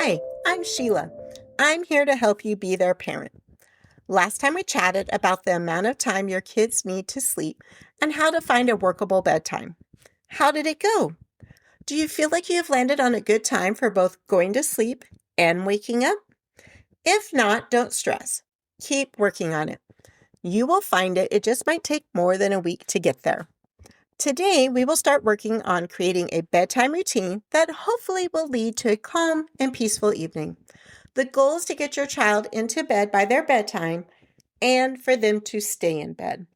Hi, I'm Sheila. I'm here to help you be their parent. Last time we chatted about the amount of time your kids need to sleep and how to find a workable bedtime. How did it go? Do you feel like you have landed on a good time for both going to sleep and waking up? If not, don't stress. Keep working on it. You will find it. It just might take more than a week to get there. Today, we will start working on creating a bedtime routine that hopefully will lead to a calm and peaceful evening. The goal is to get your child into bed by their bedtime and for them to stay in bed.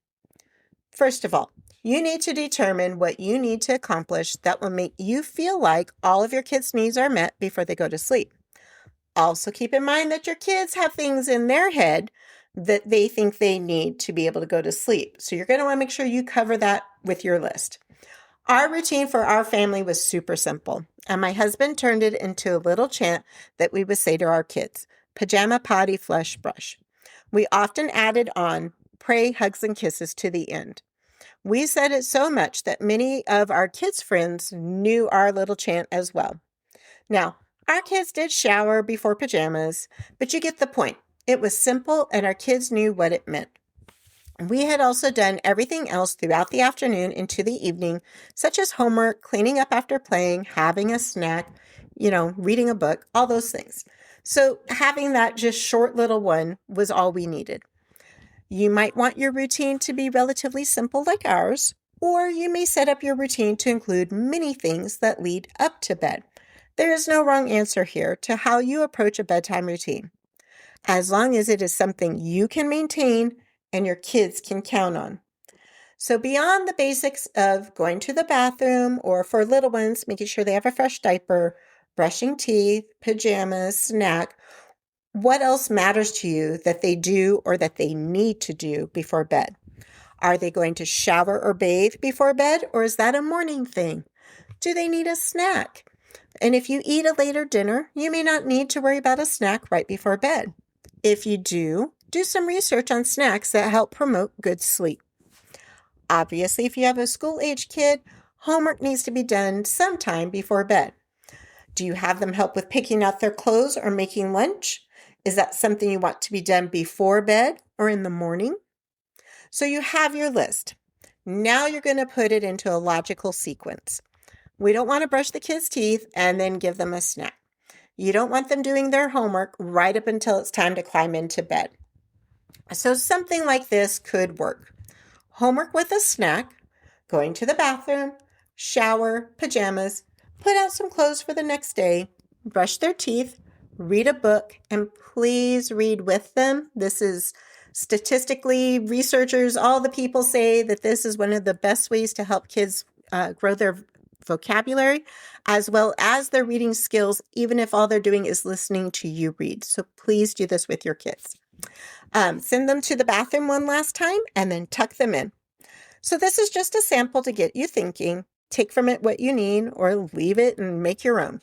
First of all, you need to determine what you need to accomplish that will make you feel like all of your kids' needs are met before they go to sleep. Also, keep in mind that your kids have things in their head that they think they need to be able to go to sleep. So you're going to want to make sure you cover that with your list. Our routine for our family was super simple, and my husband turned it into a little chant that we would say to our kids: pajama, potty, flush, brush. We often added on pray, hugs, and kisses to the end. We said it so much that many of our kids' friends knew our little chant as well. Now, our kids did shower before pajamas, but you get the point. It was simple, and our kids knew what it meant. We had also done everything else throughout the afternoon into the evening, such as homework, cleaning up after playing, having a snack, reading a book, all those things. So having that just short little one was all we needed. You might want your routine to be relatively simple like ours, or you may set up your routine to include many things that lead up to bed. There is no wrong answer here to how you approach a bedtime routine, as long as it is something you can maintain and your kids can count on. So beyond the basics of going to the bathroom, or for little ones, making sure they have a fresh diaper, brushing teeth, pajamas, snack, what else matters to you that they do or that they need to do before bed? Are they going to shower or bathe before bed, or is that a morning thing? Do they need a snack? And if you eat a later dinner, you may not need to worry about a snack right before bed. If you do some research on snacks that help promote good sleep. Obviously, if you have a school-age kid, homework needs to be done sometime before bed. Do you have them help with picking out their clothes or making lunch? Is that something you want to be done before bed or in the morning? So you have your list. Now you're going to put it into a logical sequence. We don't want to brush the kids' teeth and then give them a snack. You don't want them doing their homework right up until it's time to climb into bed. So something like this could work. Homework with a snack, going to the bathroom, shower, pajamas, put out some clothes for the next day, brush their teeth, read a book, and please read with them. This is statistically, researchers, all the people say that this is one of the best ways to help kids grow their vocabulary, as well as their reading skills, even if all they're doing is listening to you read. So please do this with your kids. Send them to the bathroom one last time and then tuck them in. So this is just a sample to get you thinking. Take from it what you need or leave it and make your own.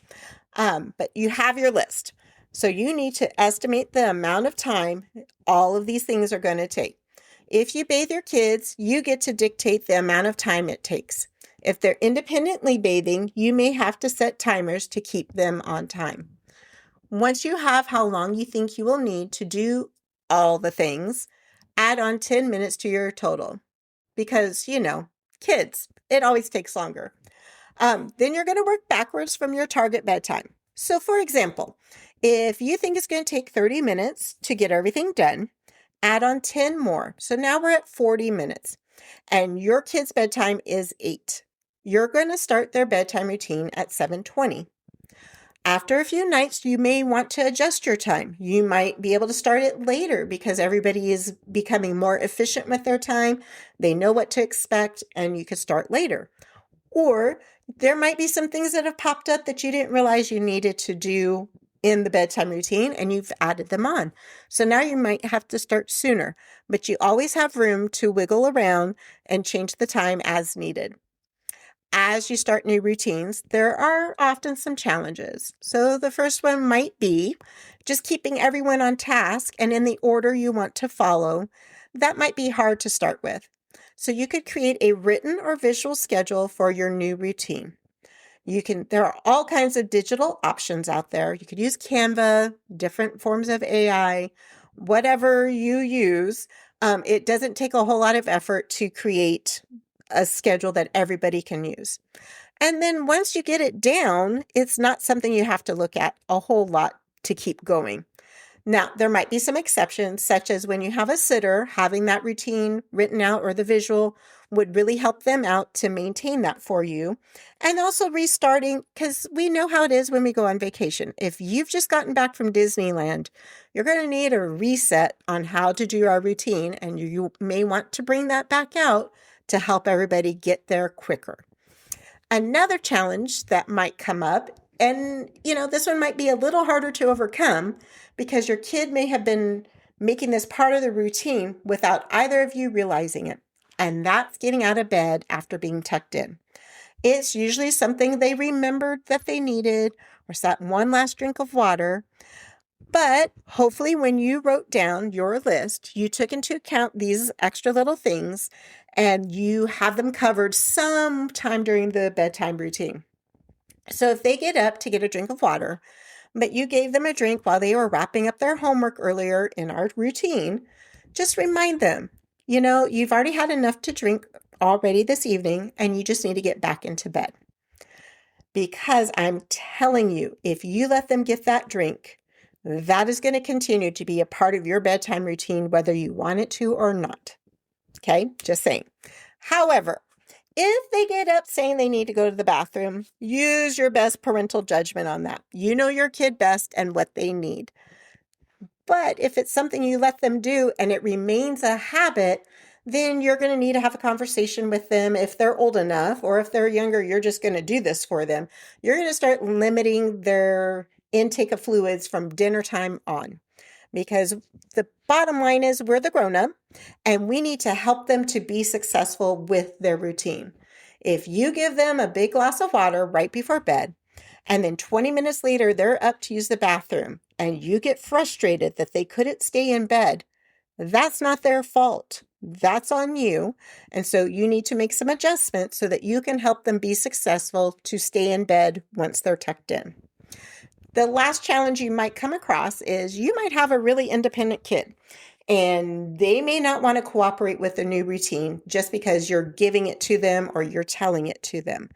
But you have your list. So you need to estimate the amount of time all of these things are going to take. If you bathe your kids, you get to dictate the amount of time it takes. If they're independently bathing, you may have to set timers to keep them on time. Once you have how long you think you will need to do all the things, add on 10 minutes to your total. Because, kids, it always takes longer. Then you're going to work backwards from your target bedtime. So for example, if you think it's going to take 30 minutes to get everything done, add on 10 more. So now we're at 40 minutes. And your kid's bedtime is 8. You're going to start their bedtime routine at 7:20. After a few nights, you may want to adjust your time. You might be able to start it later because everybody is becoming more efficient with their time. They know what to expect, and you could start later. Or there might be some things that have popped up that you didn't realize you needed to do in the bedtime routine, and you've added them on. So now you might have to start sooner, but you always have room to wiggle around and change the time as needed. As you start new routines, there are often some challenges. So the first one might be just keeping everyone on task and in the order you want to follow. That might be hard to start with. So you could create a written or visual schedule for your new routine. There are all kinds of digital options out there. You could use Canva, different forms of AI, whatever you use. It doesn't take a whole lot of effort to create a schedule that everybody can use. And then once you get it down, it's not something you have to look at a whole lot to keep going. Now, there might be some exceptions, such as when you have a sitter, having that routine written out or the visual would really help them out to maintain that for you. And also restarting, because we know how it is when we go on vacation. If you've just gotten back from Disneyland, you're going to need a reset on how to do our routine, and you may want to bring that back out to help everybody get there quicker. Another challenge that might come up, and this one might be a little harder to overcome because your kid may have been making this part of the routine without either of you realizing it. And that's getting out of bed after being tucked in. It's usually something they remembered that they needed, or that one last drink of water. But hopefully when you wrote down your list, you took into account these extra little things and you have them covered sometime during the bedtime routine. So if they get up to get a drink of water, but you gave them a drink while they were wrapping up their homework earlier in our routine, just remind them, you've already had enough to drink already this evening and you just need to get back into bed. Because I'm telling you, if you let them get that drink, that is going to continue to be a part of your bedtime routine, whether you want it to or not. Okay, just saying. However, if they get up saying they need to go to the bathroom, use your best parental judgment on that. You know your kid best and what they need. But if it's something you let them do and it remains a habit, then you're going to need to have a conversation with them. If they're old enough, or if they're younger, you're just going to do this for them. You're going to start limiting their intake of fluids from dinner time on. Because the bottom line is we're the grown-up and we need to help them to be successful with their routine. If you give them a big glass of water right before bed, and then 20 minutes later, they're up to use the bathroom, and you get frustrated that they couldn't stay in bed, that's not their fault. That's on you. And so you need to make some adjustments so that you can help them be successful to stay in bed once they're tucked in. The last challenge you might come across is you might have a really independent kid and they may not want to cooperate with the new routine just because you're giving it to them or you're telling it to them.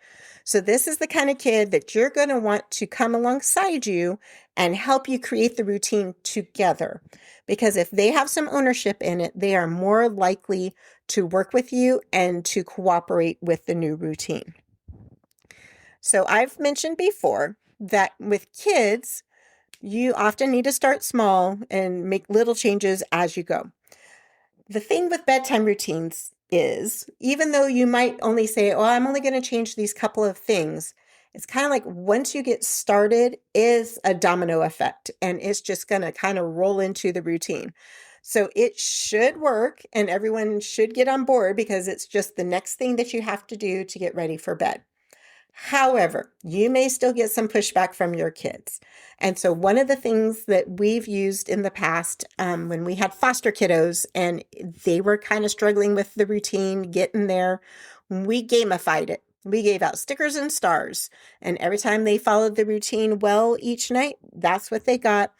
So this is the kind of kid that you're going to want to come alongside you and help you create the routine together. Because if they have some ownership in it, they are more likely to work with you and to cooperate with the new routine. So I've mentioned before that with kids, you often need to start small and make little changes as you go. The thing with bedtime routines is, even though you might only say, oh, I'm only going to change these couple of things, it's kind of like once you get started is a domino effect and it's just going to kind of roll into the routine. So it should work and everyone should get on board because it's just the next thing that you have to do to get ready for bed. However, you may still get some pushback from your kids. And so one of the things that we've used in the past when we had foster kiddos and they were kind of struggling with the routine, getting there, we gamified it. We gave out stickers and stars. And every time they followed the routine well each night, that's what they got.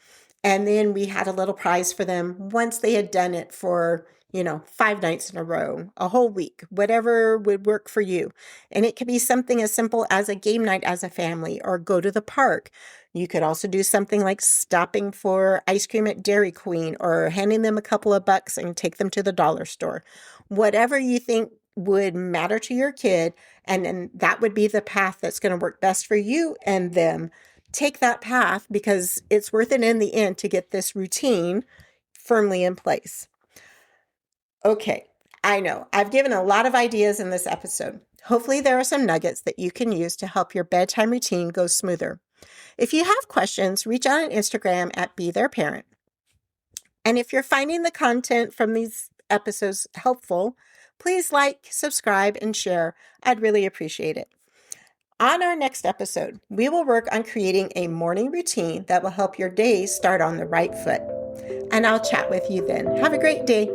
And then we had a little prize for them once they had done it for 5 nights in a row, a whole week, whatever would work for you. And it could be something as simple as a game night as a family or go to the park. You could also do something like stopping for ice cream at Dairy Queen or handing them a couple of bucks and take them to the dollar store. Whatever you think would matter to your kid, and then that would be the path that's going to work best for you and them. Take that path because it's worth it in the end to get this routine firmly in place. Okay, I know I've given a lot of ideas in this episode. Hopefully there are some nuggets that you can use to help your bedtime routine go smoother. If you have questions, reach out on Instagram at Be Their Parent. And if you're finding the content from these episodes helpful, please like, subscribe, and share. I'd really appreciate it. On our next episode, we will work on creating a morning routine that will help your day start on the right foot. And I'll chat with you then. Have a great day.